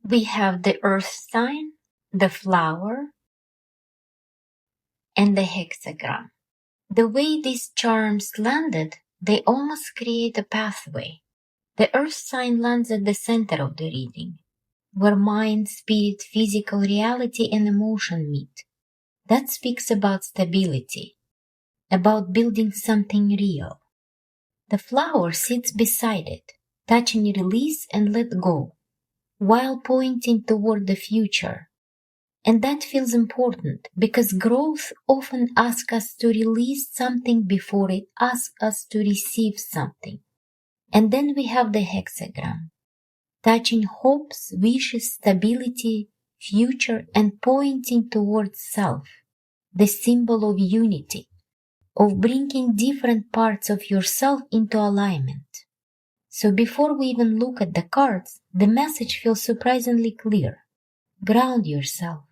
We have the earth sign, the flower, and the hexagram. The way these charms landed, they almost create a pathway. The earth sign lands at the center of the reading, where mind, spirit, physical reality, and emotion meet. That speaks about stability, about building something real. The flower sits beside it, touching release and let go, while pointing toward the future. And that feels important because growth often asks us to release something before it asks us to receive something. And then we have the hexagram, touching hopes, wishes, stability, future, and pointing towards self, the symbol of unity, of bringing different parts of yourself into alignment. So before we even look at the cards, the message feels surprisingly clear. Ground yourself.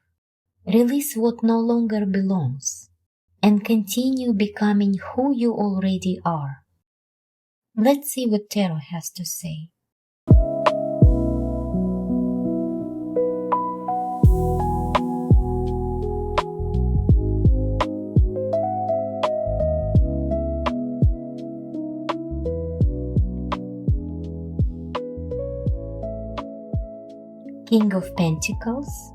Release what no longer belongs, and continue becoming who you already are. Let's see what Tarot has to say. King of Pentacles,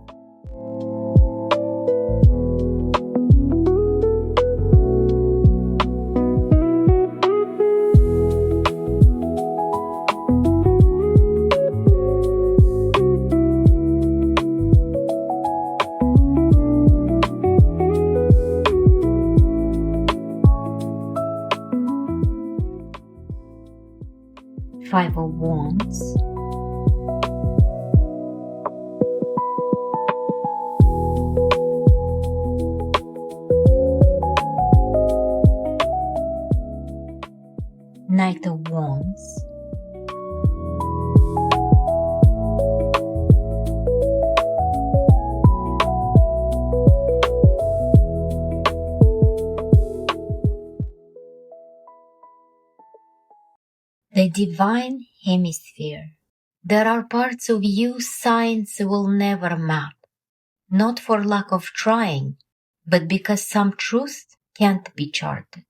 Five of Wands, Knight of Wands, the Divine Hemisphere. There are parts of you science will never map, not for lack of trying, but because some truth can't be charted.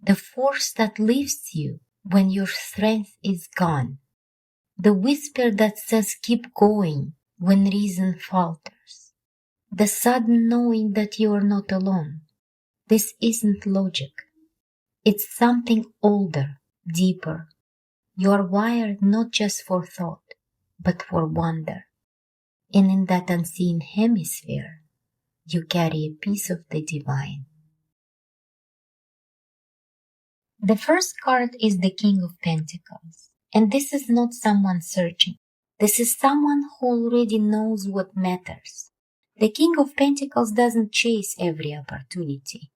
The force that lifts you when your strength is gone. The whisper that says keep going when reason falters. The sudden knowing that you are not alone. This isn't logic. It's something older, deeper. You are wired not just for thought, but for wonder. And in that unseen hemisphere, you carry a piece of the divine. The first card is the King of Pentacles, and this is not someone searching. This is someone who already knows what matters. The King of Pentacles doesn't chase every opportunity.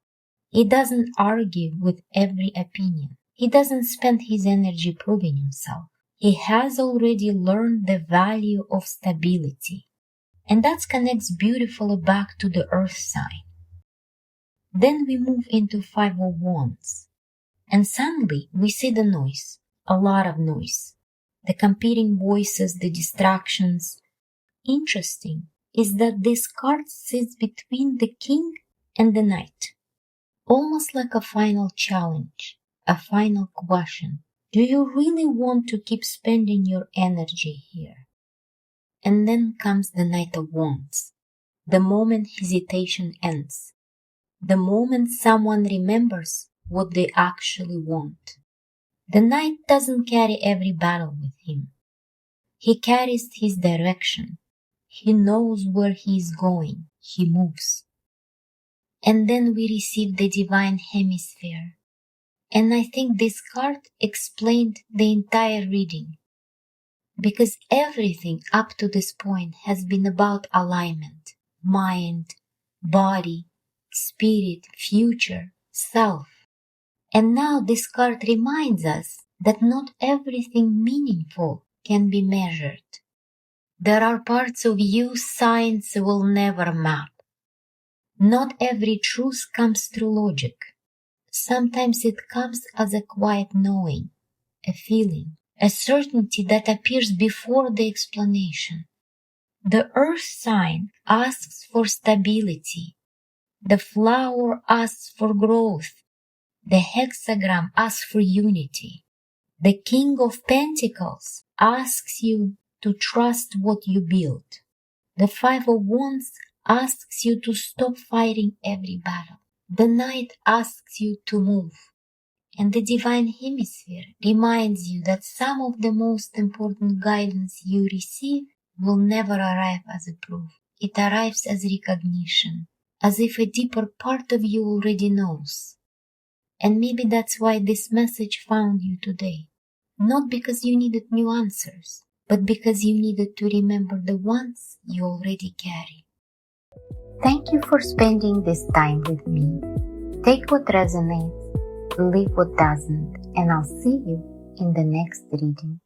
He doesn't argue with every opinion. He doesn't spend his energy proving himself. He has already learned the value of stability. And that connects beautifully back to the earth sign. Then we move into Five of Wands. And suddenly we see the noise, a lot of noise. The competing voices, the distractions. Interesting is that this card sits between the king and the knight. Almost like a final challenge, a final question. Do you really want to keep spending your energy here? And then comes the Knight of Wands. The moment hesitation ends. The moment someone remembers what they actually want. The knight doesn't carry every battle with him. He carries his direction. He knows where he is going. He moves. And then we receive the Divine Hemisphere. And I think this card explained the entire reading. Because everything up to this point has been about alignment, mind, body, spirit, future, self. And now this card reminds us that not everything meaningful can be measured. There are parts of you science will never map. Not every truth comes through logic. Sometimes it comes as a quiet knowing, a feeling, a certainty that appears before the explanation. The earth sign asks for stability. The flower asks for growth. The hexagram asks for unity. The King of Pentacles asks you to trust what you build. The Five of Wands asks you to stop fighting every battle. The Knight asks you to move. And the Divine Hemisphere reminds you that some of the most important guidance you receive will never arrive as a proof. It arrives as recognition, as if a deeper part of you already knows. And maybe that's why this message found you today. Not because you needed new answers, but because you needed to remember the ones you already carry. Thank you for spending this time with me. Take what resonates, leave what doesn't, and I'll see you in the next reading.